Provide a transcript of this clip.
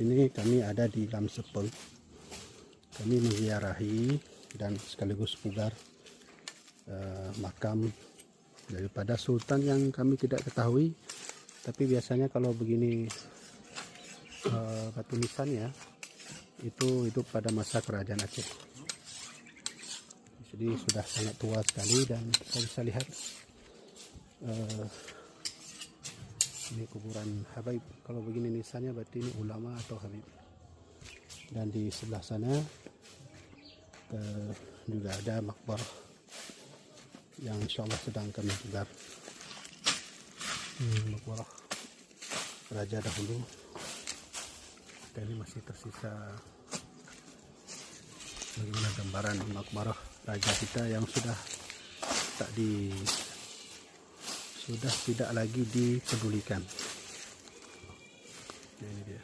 Ini kami ada di Lam Sepeng. Kami menziarahi dan sekaligus pugar makam daripada sultan yang kami tidak ketahui. Tapi biasanya kalau begini batu nisan ya, itu hidup pada masa kerajaan Aceh. Jadi sudah sangat tua sekali dan kita bisa lihat ini kuburan Habib. Kalau begini nisannya berarti ini ulama atau Habib. Dan di sebelah sana juga ada makbarah yang insyaallah sedang kami pugar. Makbarah raja dahulu. Dan ini masih tersisa bagaimana gambaran makbarah raja kita yang sudah tidak lagi dipedulikan. Nah, ini dia.